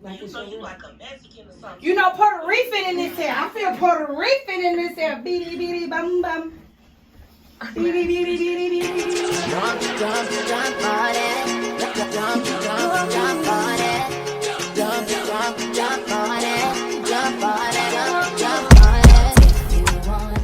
You know you like a Mexican or something. You know Puerto Rican in this hair. I feel Puerto Rican in this hair. Beady beady bum bum. Beady beady beady beady. Jump, jump, jump on it. Jump, jump, jump on it. Jump, jump, jump on it. Jump on it. Jump on it. If you want it.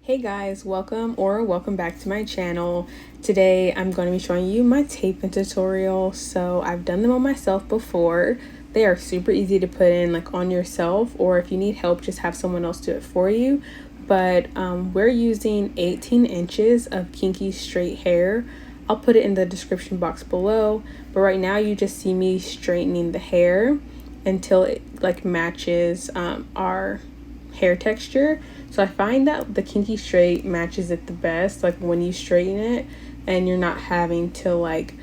Hey guys, welcome back to my channel. Today I'm going to be showing you my taping tutorial. So I've done them on myself before. They are super easy to put in like on yourself, or if you need help, just have someone else do it for you. But we're using 18 inches of kinky straight hair. I'll put it in the description box below, but right now you just see me straightening the hair until it like matches our hair texture. So I find that the kinky straight matches it the best, like when you straighten it and you're not having to like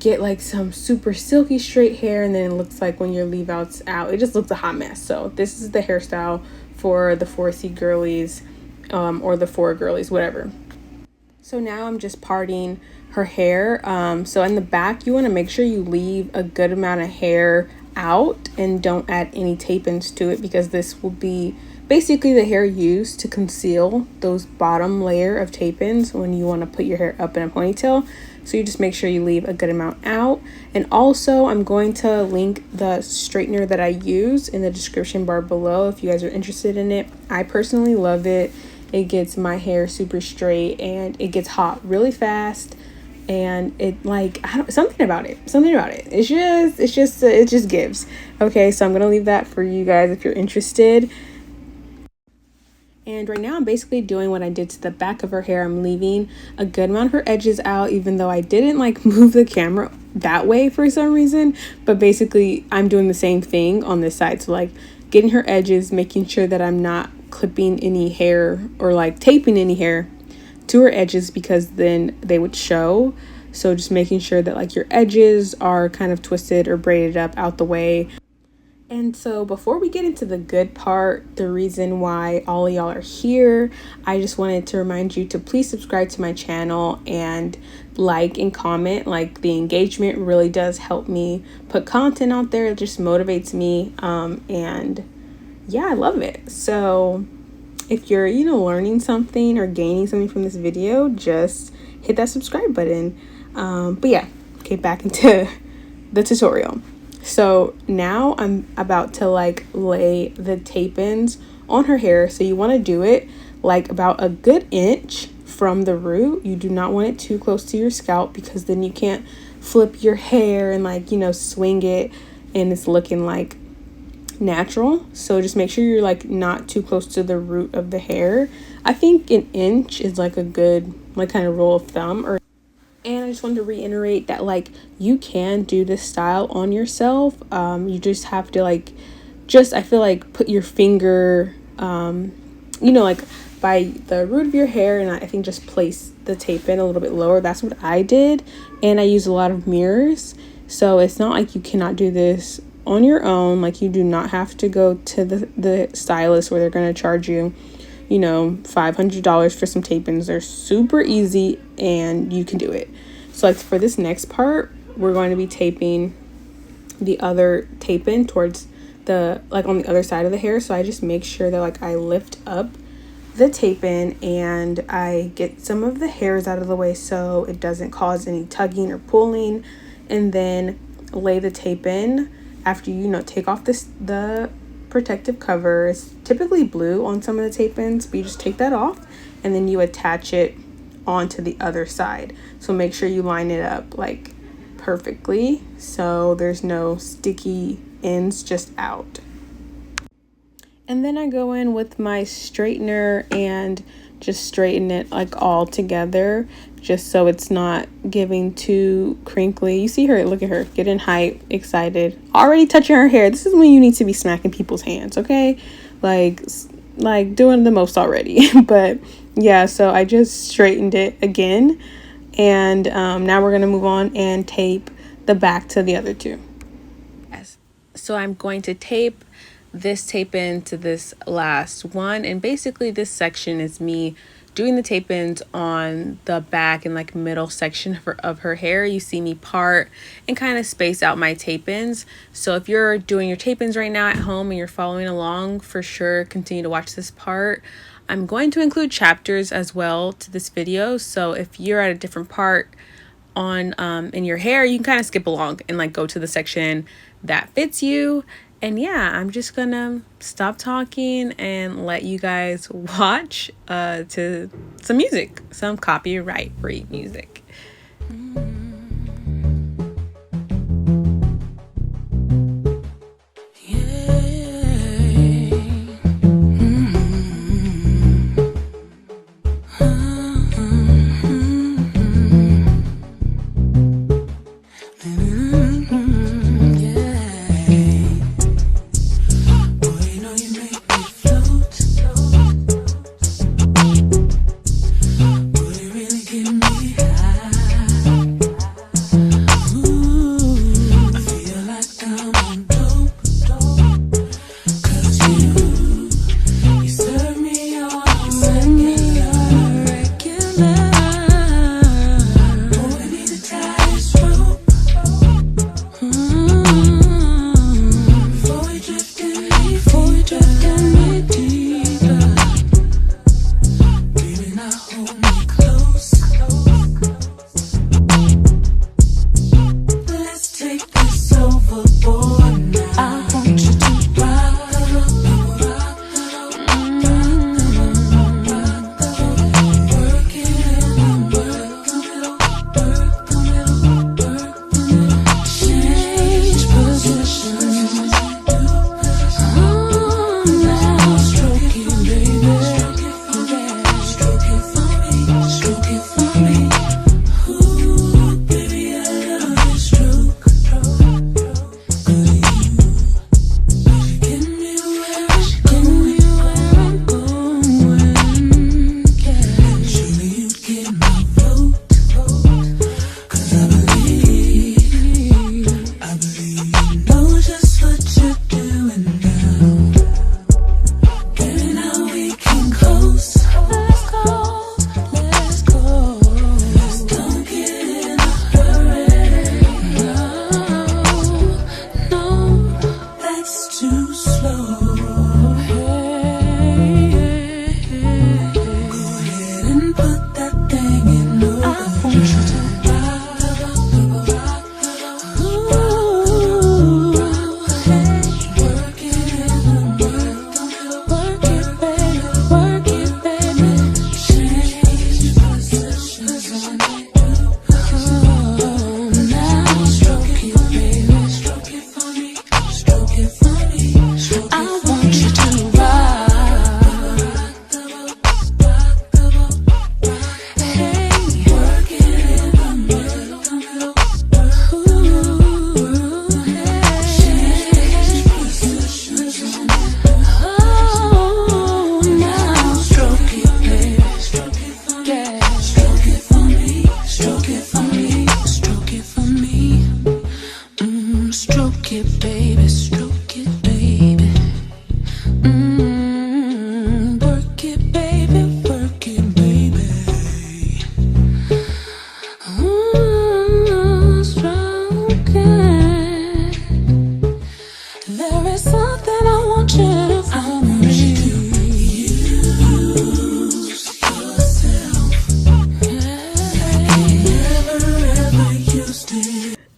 get like some super silky straight hair and then it looks like when your leave outs out, it just looks a hot mess. So this is the hairstyle for the 4C girlies or the 4 girlies, whatever. So now I'm just parting her hair. So in the back, you want to make sure you leave a good amount of hair out and don't add any tape-ins to it, because this will be basically the hair used to conceal those bottom layer of tape-ins when you want to put your hair up in a ponytail. So you just make sure you leave a good amount out. And also I'm going to link the straightener that I use in the description bar below if you guys are interested in it. I personally love it. It gets my hair super straight and it gets hot really fast, and it like something about it it just gives. Okay, so I'm gonna leave that for you guys if you're interested. And right now I'm basically doing what I did to the back of her hair. I'm leaving a good amount of her edges out, even though I didn't like move the camera that way for some reason. But basically I'm doing the same thing on this side. So like getting her edges, making sure that I'm not clipping any hair or like taping any hair to her edges, because then they would show. So just making sure that like your edges are kind of twisted or braided up out the way. And so before we get into the good part, the reason why all of y'all are here, I just wanted to remind you to please subscribe to my channel and like and comment. Like the engagement really does help me put content out there. It just motivates me. And yeah, I love it. So if you're, learning something or gaining something from this video, just hit that subscribe button. But yeah, okay, back into the tutorial. So now I'm about to like lay the tape-ins on her hair. So you want to do it like about a good inch from the root. You do not want it too close to your scalp, because then you can't flip your hair and like, swing it and it's looking like natural. So just make sure you're like not too close to the root of the hair. I think an inch is like a good like kind of rule of thumb. And I just wanted to reiterate that like you can do this style on yourself. You just have to like I feel like put your finger like by the root of your hair, and I think just place the tape in a little bit lower. That's what I did. And I use a lot of mirrors, so it's not like you cannot do this on your own. Like you do not have to go to the stylist where they're going to charge you $500 for some tape-ins. They're super easy and you can do it. So like for this next part, we're going to be taping the other tape-in towards the like on the other side of the hair. So I just make sure that like I lift up the tape-in and I get some of the hairs out of the way so it doesn't cause any tugging or pulling, and then lay the tape-in after take off the protective cover. It's typically blue on some of the tape-ins, but you just take that off and then you attach it onto the other side. So make sure you line it up like perfectly so there's no sticky ends just out. And then I go in with my straightener and just straighten it like all together, just so it's not giving too crinkly. You see her, look at her, getting hype, excited, already touching her hair. This is when you need to be smacking people's hands, okay? Like doing the most already. But yeah, so I just straightened it again. And now we're gonna move on and tape the back to the other two. Yes. So I'm going to tape this tape-in to this last one, and basically this section is me doing the tape-ins on the back and like middle section of her hair. You see me part and kind of space out my tape-ins. So if you're doing your tape-ins right now at home and you're following along, for sure continue to watch this part. I'm going to include chapters as well to this video, so if you're at a different part on in your hair, you can kind of skip along and like go to the section that fits you. And yeah, I'm just gonna stop talking and let you guys watch to some music, some copyright free music.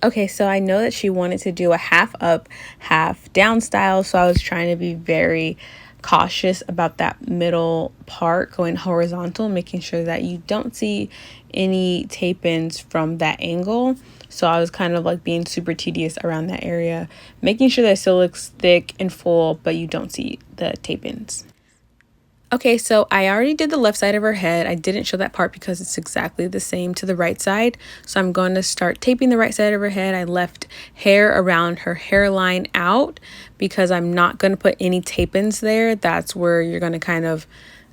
Okay, so I know that she wanted to do a half up, half down style, so I was trying to be very cautious about that middle part going horizontal, making sure that you don't see any tape-ins from that angle. So I was kind of like being super tedious around that area, making sure that it still looks thick and full, but you don't see the tape-ins. Okay, so I already did the left side of her head. I didn't show that part because it's exactly the same to the right side. So I'm going to start taping the right side of her head. I left hair around her hairline out because I'm not going to put any tape-ins there. That's where you're going to kind of,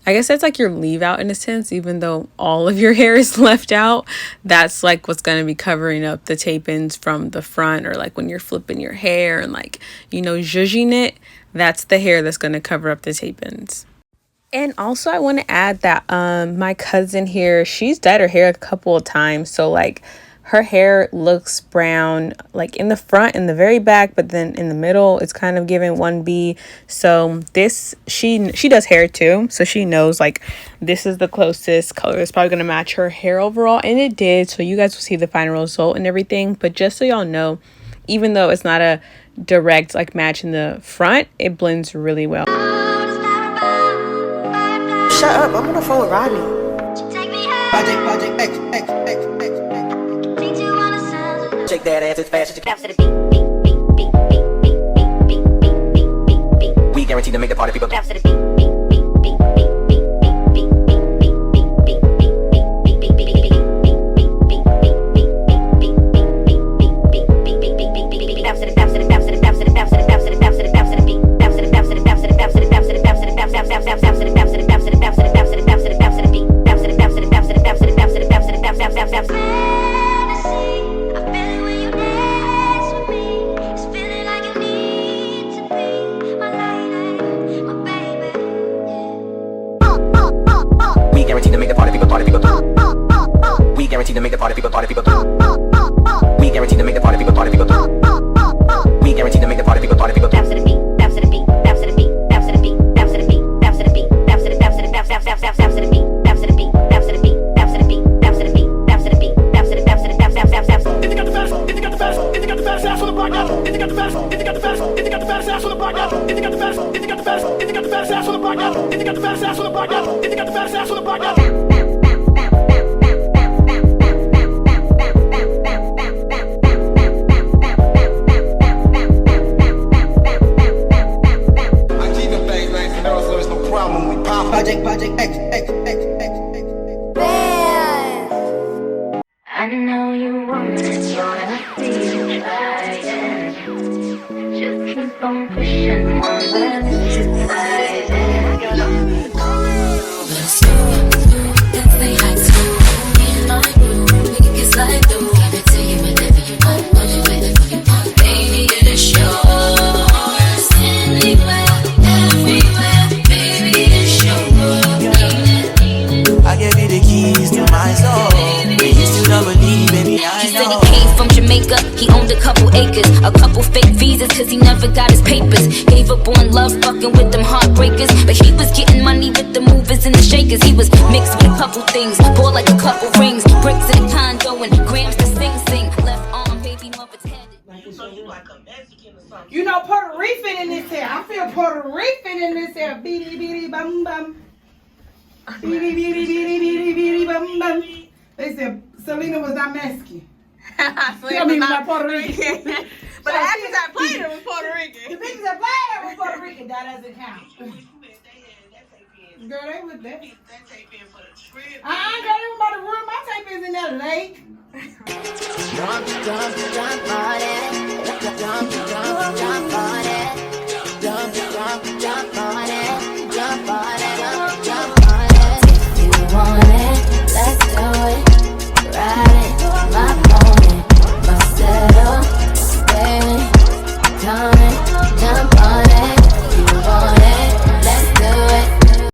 I guess that's like your leave out in a sense, even though all of your hair is left out. That's like what's going to be covering up the tape-ins from the front, or like when you're flipping your hair and like, you know, zhuzhing it, that's the hair that's going to cover up the tape-ins. And also I want to add that my cousin here, she's dyed her hair a couple of times. So like her hair looks brown like in the front and the very back, but then in the middle it's kind of giving 1B. So this she does hair too, so she knows like this is the closest color that's probably gonna match her hair overall, and it did. So you guys will see the final result and everything. But just so y'all know, even though it's not a direct like match in the front, it blends really well. Shut up, I'm on the phone with Rodney. Project X. Shake that ass as fast as you can. We guarantee to make the party people bounce to the beat. Project X. I know you want it, but I see you trying. Just keep on pushing on that side. Let's go, that's the high school. Me and my crew, we can get slide through. Give it to you whenever you want, whenever you want. Baby, it is yours. Anywhere, everywhere, baby, it's yours. I gave you the keys to my soul. You still don't believe, baby, I He know. said he came from Jamaica, he owned a couple acres, a couple fake visas cause he never got his papers. Gave up on love, fucking with them heartbreakers, but he was getting money with the movers and the shakers. He was mixed with a couple things, bought like a couple rings, bricks in a condo and grams to sing. Left arm, baby mother's headed. So you like a Mexican or something? You know Puerto Rican in this hair. I feel Puerto Rican in this hair. Beady beady bum bum. Beady beady beady beady beady bum bum. They said Selena was not Mexican. Selena was not Puerto Rican. But the actors that played her was Puerto Rican. The pictures that played her was Puerto Rican. That doesn't count. Girl, they with that. That tape in for the trip. Girl, they was about to ruin my tape is in that lake. Jump,